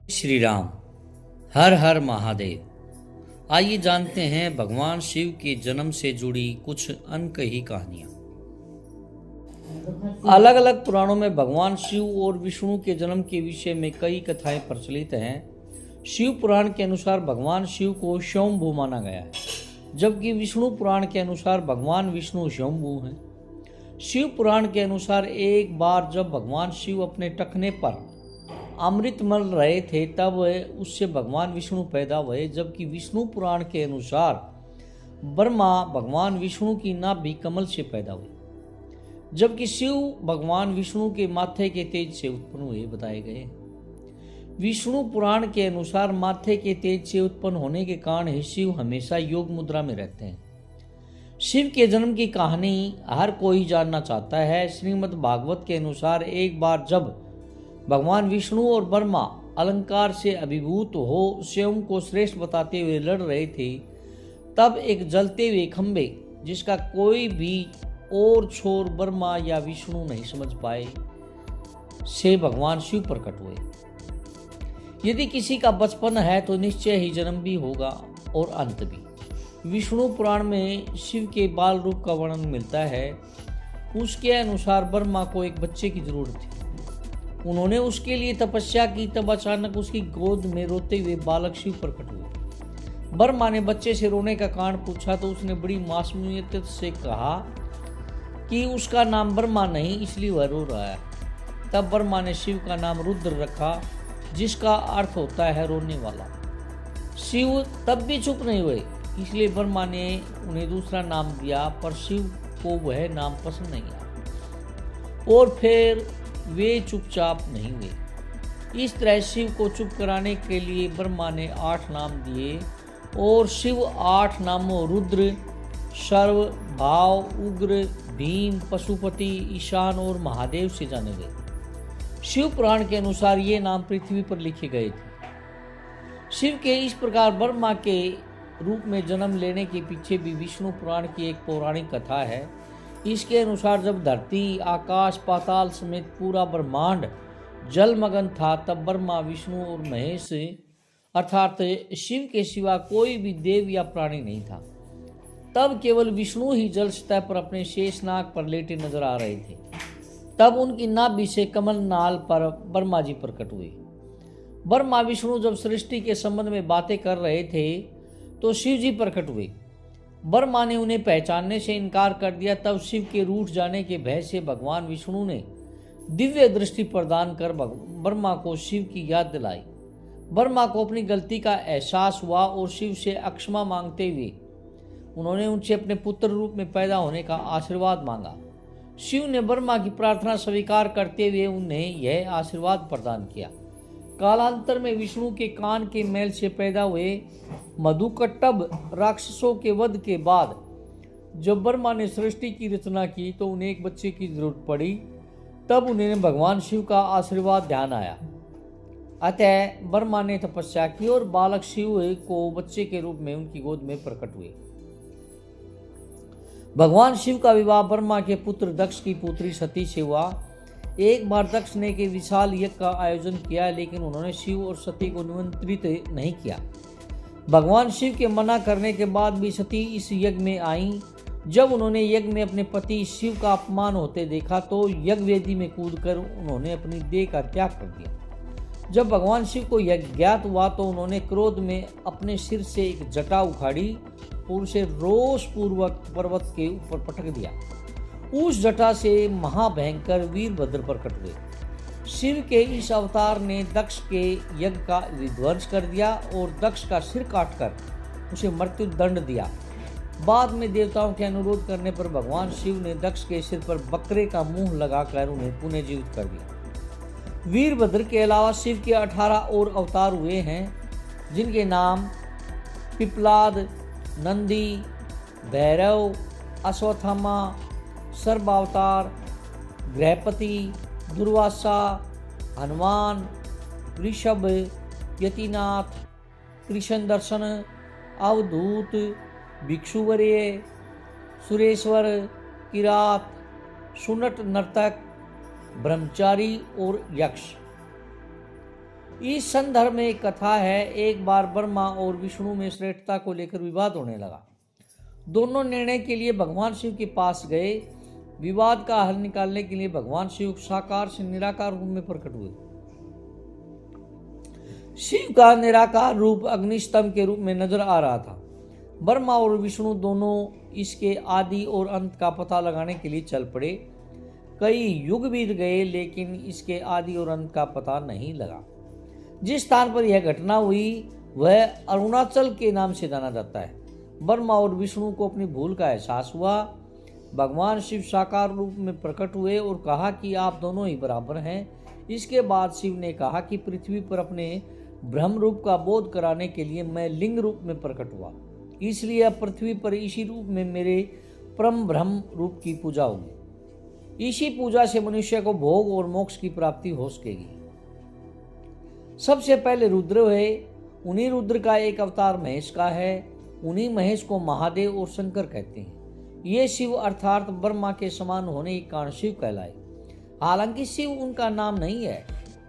श्री राम। हर हर महादेव। आइए जानते हैं भगवान शिव के जन्म से जुड़ी कुछ अनकही कहानियां। अलग अलग पुराणों में भगवान शिव और विष्णु के जन्म के विषय में कई कथाएं प्रचलित हैं। शिव पुराण के अनुसार भगवान शिव को स्वयंभू माना गया है, जबकि विष्णु पुराण के अनुसार भगवान विष्णु स्वयंभू हैं। शिव पुराण के अनुसार एक बार जब भगवान शिव अपने टखने पर अमृत मल रहे थे तब उससे भगवान विष्णु पैदा हुए, जबकि विष्णु पुराण के अनुसार ब्रह्मा भगवान विष्णु की नाभि कमल से पैदा हुए, जबकि शिव भगवान विष्णु के माथे के तेज से उत्पन्न हुए बताए गए। विष्णु पुराण के अनुसार माथे के तेज से उत्पन्न होने के कारण ही शिव हमेशा योग मुद्रा में रहते हैं। शिव के जन्म की कहानी हर कोई जानना चाहता है। श्रीमद् भागवत के अनुसार एक बार जब भगवान विष्णु और ब्रह्मा अलंकार से अभिभूत हो स्वयं को श्रेष्ठ बताते हुए लड़ रहे थे, तब एक जलते हुए खंभे जिसका कोई भी और छोर ब्रह्मा या विष्णु नहीं समझ पाए से भगवान शिव प्रकट हुए। यदि किसी का बचपन है तो निश्चय ही जन्म भी होगा और अंत भी। विष्णु पुराण में शिव के बाल रूप का वर्णन मिलता है। उसके अनुसार ब्रह्मा को एक बच्चे की जरूरत थी। उन्होंने उसके लिए तपस्या की, तब अचानक उसकी गोद में रोते हुए बालक शिव प्रकट हुए। ब्रह्मा ने बच्चे से रोने का कारण पूछा तो उसने बड़ी मासूमियत से कहा कि उसका नाम ब्रह्मा नहीं, इसलिए वह रो रहा है। तब ब्रह्मा ने शिव का नाम रुद्र रखा, जिसका अर्थ होता है रोने वाला। शिव तब भी चुप नहीं हुए, इसलिए ब्रह्मा ने उन्हें दूसरा नाम दिया, पर शिव को वह नाम पसंद नहीं आया और फिर वे चुपचाप नहीं हुए। इस तरह शिव को चुप कराने के लिए ब्रह्मा ने 8 नाम दिए और शिव 8 नामों रुद्र, सर्व, भाव, उग्र, भीम, पशुपति, ईशान और महादेव से जाने गए। शिव पुराण के अनुसार ये नाम पृथ्वी पर लिखे गए थे। शिव के इस प्रकार ब्रह्मा के रूप में जन्म लेने के पीछे भी विष्णु पुराण की एक पौराणिक कथा है। इसके अनुसार जब धरती, आकाश, पाताल समेत पूरा ब्रह्मांड जलमग्न था, तब ब्रह्मा, विष्णु और महेश अर्थात शिव के सिवा कोई भी देव या प्राणी नहीं था। तब केवल विष्णु ही जल सतह पर अपने शेषनाग पर लेटे नजर आ रहे थे। तब उनकी नाभि से कमल नाल पर ब्रह्मा जी प्रकट हुए। ब्रह्मा विष्णु जब सृष्टि के संबंध में बातें कर रहे थे तो शिव जी प्रकट हुए। ब्रह्मा ने उन्हें पहचानने से इनकार कर दिया। तब शिव के रूठ जाने के भय से भगवान विष्णु ने दिव्य दृष्टि प्रदान कर ब्रह्मा को शिव की याद दिलाई। ब्रह्मा को अपनी गलती का एहसास हुआ और शिव से क्षमा मांगते हुए उन्होंने उनसे अपने पुत्र रूप में पैदा होने का आशीर्वाद मांगा। शिव ने ब्रह्मा की प्रार्थना स्वीकार करते हुए उन्हें यह आशीर्वाद प्रदान किया। कालांतर में विष्णु के कान के मैल से पैदा हुए मधुकट्टभ राक्षसों के वध के बाद जब ब्रह्मा ने सृष्टि की रचना की तो उन्हें एक बच्चे की जरूरत पड़ी। तब उन्हें भगवान शिव का आशीर्वाद ध्यान आया। अतः ब्रह्मा ने तपस्या की और बालक शिव को बच्चे के रूप में उनकी गोद में प्रकट हुए। भगवान शिव का विवाह ब्रह्मा के पुत्र दक्ष की पुत्री सती से हुआ। एक बार दक्ष ने के विशाल यज्ञ का आयोजन किया, लेकिन उन्होंने शिव और सती को निमंत्रित नहीं किया। भगवान शिव के मना करने के बाद भी सती इस यज्ञ में आईं। जब उन्होंने यज्ञ में अपने पति शिव का अपमान होते देखा तो यज्ञ वेदी में कूदकर उन्होंने अपनी देह का त्याग कर दिया। जब भगवान शिव को यह ज्ञात हुआ तो उन्होंने क्रोध में अपने सिर से एक जटा उखाड़ी और उसे रोषपूर्वक पर्वत के ऊपर पटक दिया। उस जटा से महाभयंकर वीरभद्र प्रकट हुए। शिव के इस अवतार ने दक्ष के यज्ञ का विध्वंस कर दिया और दक्ष का सिर काटकर उसे मृत्यु दंड दिया। बाद में देवताओं के अनुरोध करने पर भगवान शिव ने दक्ष के सिर पर बकरे का मुंह लगाकर उन्हें पुनः जीवित कर दिया। वीरभद्र के अलावा शिव के 18 और अवतार हुए हैं, जिनके नाम पिपलाद, नंदी, भैरव, अश्वत्थामा, सर्वावतार, गृहपति, दुर्वासा, हनुमान, ऋषभ, यतिनाथ, कृष्ण दर्शन, अवधूत, भिक्षुवर्य, सुरेश्वर, किरात, सुनट नर्तक, ब्रह्मचारी और यक्ष। इस संदर्भ में एक कथा है। एक बार ब्रह्मा और विष्णु में श्रेष्ठता को लेकर विवाद होने लगा। दोनों निर्णय के लिए भगवान शिव के पास गए। विवाद का हल निकालने के लिए भगवान शिव साकार से निराकार रूप में प्रकट हुए। शिव का निराकार रूप अग्निस्तंभ के रूप में नजर आ रहा था। ब्रह्मा और विष्णु दोनों इसके आदि और अंत का पता लगाने के लिए चल पड़े। कई युग बीत गए लेकिन इसके आदि और अंत का पता नहीं लगा। जिस स्थान पर यह घटना हुई वह अरुणाचल के नाम से जाना जाता है। ब्रह्मा और विष्णु को अपनी भूल का एहसास हुआ। भगवान शिव साकार रूप में प्रकट हुए और कहा कि आप दोनों ही बराबर हैं। इसके बाद शिव ने कहा कि पृथ्वी पर अपने ब्रह्म रूप का बोध कराने के लिए मैं लिंग रूप में प्रकट हुआ, इसलिए अब पृथ्वी पर इसी रूप में मेरे परम ब्रह्म रूप की पूजा होगी। इसी पूजा से मनुष्य को भोग और मोक्ष की प्राप्ति हो सकेगी। सबसे पहले रुद्र हुए। उन्हीं रुद्र का एक अवतार महेश का है। उन्हीं महेश को महादेव और शंकर कहते हैं। ये शिव अर्थात ब्रह्मा के समान होने के कारण शिव कहलाए। हालांकि शिव उनका नाम नहीं है।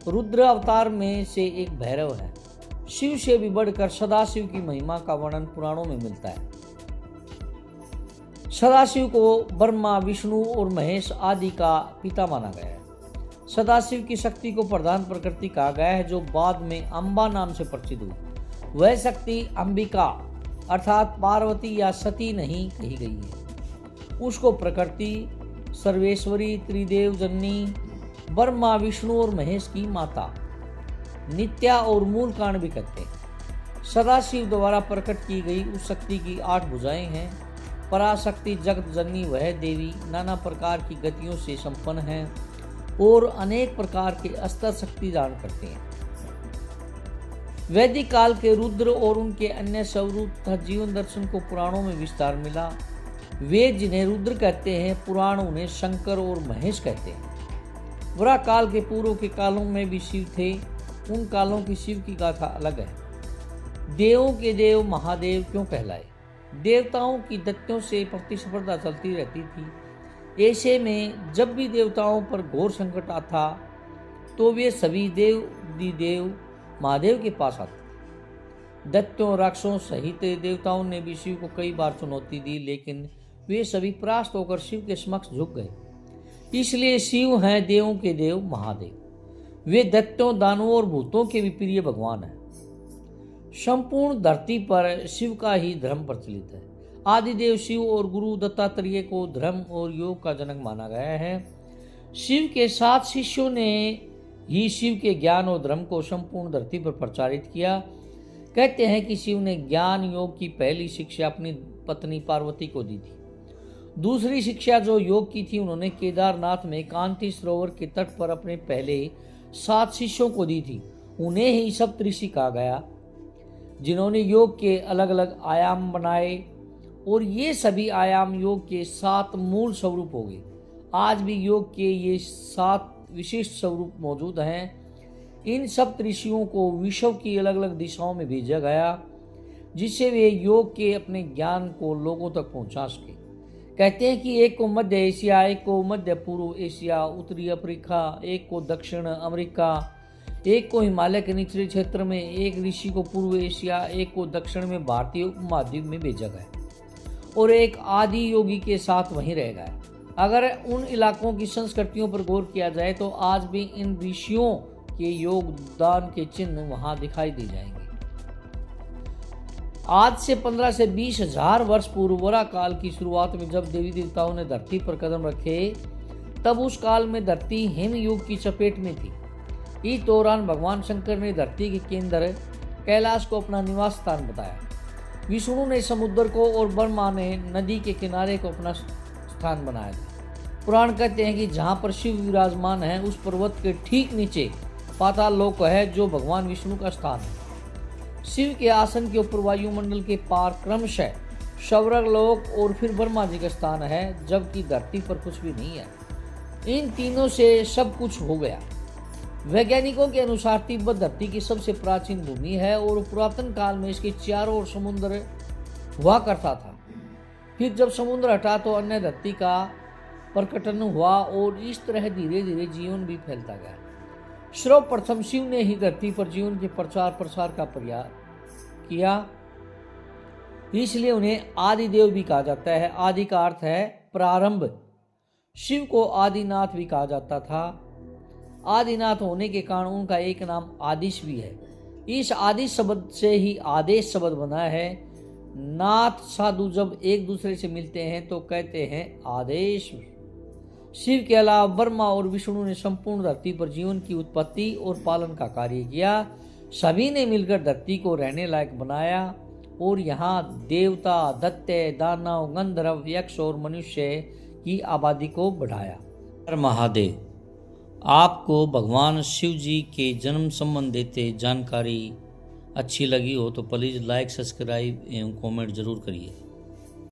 रुद्र अवतार में से एक भैरव है। शिव से भी बढ़कर सदाशिव की महिमा का वर्णन पुराणों में मिलता है। सदाशिव को ब्रह्मा, विष्णु और महेश आदि का पिता माना गया है। सदाशिव की शक्ति को प्रधान प्रकृति कहा गया है, जो बाद में अंबा नाम से प्रसिद्ध हुई। वह शक्ति अंबिका अर्थात पार्वती या सती नहीं कही गई है। उसको प्रकृति, सर्वेश्वरी, त्रिदेव जननी, ब्रह्मा, विष्णु और महेश की माता, नित्या और मूल कारण भी कहते हैं। सदाशिव द्वारा प्रकट की गई उस शक्ति की 8 भुजाएं हैं। पराशक्ति जगत जननी वह देवी नाना प्रकार की गतियों से संपन्न है और अनेक प्रकार के अस्त्र शक्ति दान करते हैं। वैदिक काल के रुद्र और उनके अन्य स्वरूप तथा जीवन दर्शन को पुराणों में विस्तार मिला। वेद जिन्हें रुद्र कहते हैं, पुराण उन्हें शंकर और महेश कहते हैं। वरा काल के पूर्व के कालों में भी शिव थे। उन कालों की शिव की गाथा अलग है। देवों के देव महादेव क्यों कहलाए? देवताओं की दैत्यों से प्रतिस्पर्धा चलती रहती थी। ऐसे में जब भी देवताओं पर घोर संकट आता तो वे सभी देव महादेव के पास आते। दैत्यों, राक्षसों सहित देवताओं ने भी शिव को कई बार चुनौती दी, लेकिन वे सभी परास्त होकर शिव के समक्ष झुक गए। इसलिए शिव हैं देवों के देव महादेव। वे दैत्यों, दानवों और भूतों के भी प्रिय भगवान हैं। संपूर्ण धरती पर शिव का ही धर्म प्रचलित है। आदिदेव शिव और गुरु दत्तात्रेय को धर्म और योग का जनक माना गया है। शिव के 7 शिष्यों ने ही शिव के ज्ञान और धर्म को संपूर्ण धरती पर प्रचारित किया। कहते हैं कि शिव ने ज्ञान योग की पहली शिक्षा अपनी पत्नी पार्वती को दी थी। दूसरी शिक्षा जो योग की थी उन्होंने केदारनाथ में कांति सरोवर के तट पर अपने पहले 7 शिष्यों को दी थी। उन्हें ही सप्तऋषि कहा गया, जिन्होंने योग के अलग अलग आयाम बनाए और ये सभी आयाम योग के 7 मूल स्वरूप हो गए। आज भी योग के ये 7 विशिष्ट स्वरूप मौजूद हैं। इन सप्तऋषियों को विश्व की अलग अलग दिशाओं में भेजा गया, जिससे वे योग के अपने ज्ञान को लोगों तक पहुंचा सके। कहते हैं कि एक को मध्य एशिया, एक को मध्य पूर्व एशिया, उत्तरी अफ्रीका, एक को दक्षिण अमेरिका, एक को हिमालय के निचले क्षेत्र में, एक ऋषि को पूर्व एशिया, एक को दक्षिण में भारतीय उपमहाद्वीप में भेजा गया और एक आदि योगी के साथ वहीं रह गया। अगर उन इलाकों की संस्कृतियों पर गौर किया जाए तो आज भी इन ऋषियों के योगदान के चिन्ह वहां दिखाई दे जाएंगे। आज से 15 से 20 हजार वर्ष पूर्व वरा काल की शुरुआत में जब देवी देवताओं ने धरती पर कदम रखे, तब उस काल में धरती हिम युग की चपेट में थी। इस दौरान भगवान शंकर ने धरती के केंद्र कैलाश को अपना निवास स्थान बताया। विष्णु ने समुद्र को और ब्रह्मा ने नदी के किनारे को अपना स्थान बनाया था। पुराण कहते हैं कि जहाँ पर शिव विराजमान है उस पर्वत के ठीक नीचे पाताल लोक है, जो भगवान विष्णु का स्थान है। शिव के आसन के ऊपर वायुमंडल के पार क्रमशः स्वर्ग लोक और फिर ब्रह्मा जी का स्थान है, जबकि धरती पर कुछ भी नहीं है। इन तीनों से सब कुछ हो गया। वैज्ञानिकों के अनुसार तिब्बत धरती की सबसे प्राचीन भूमि है और पुरातन काल में इसके चारों ओर समुद्र हुआ करता था। फिर जब समुद्र हटा तो अन्य धरती का प्रकटन हुआ और इस तरह धीरे धीरे जीवन भी फैलता गया। सर्वप्रथम शिव ने ही धरती पर जीवन के प्रचार प्रसार का प्रयास किया, इसलिए उन्हें आदि देव भी कहा जाता है। आदि का अर्थ है प्रारंभ। शिव को आदिनाथ भी कहा जाता था। आदिनाथ होने के कारण उनका एक नाम आदिश भी है। इस आदिश शब्द से ही आदेश शब्द बना है। नाथ साधु जब एक दूसरे से मिलते हैं तो कहते हैं आदेश। शिव के अलावा ब्रह्मा और विष्णु ने संपूर्ण धरती पर जीवन की उत्पत्ति और पालन का कार्य किया। सभी ने मिलकर धरती को रहने लायक बनाया और यहाँ देवता, दैत्य, दानव, गंधर्व, यक्ष और मनुष्य की आबादी को बढ़ाया। हर महादेव। आपको भगवान शिव जी के जन्म संबंधित जानकारी अच्छी लगी हो तो प्लीज़ लाइक, सब्सक्राइब एवं कमेंट जरूर करिए।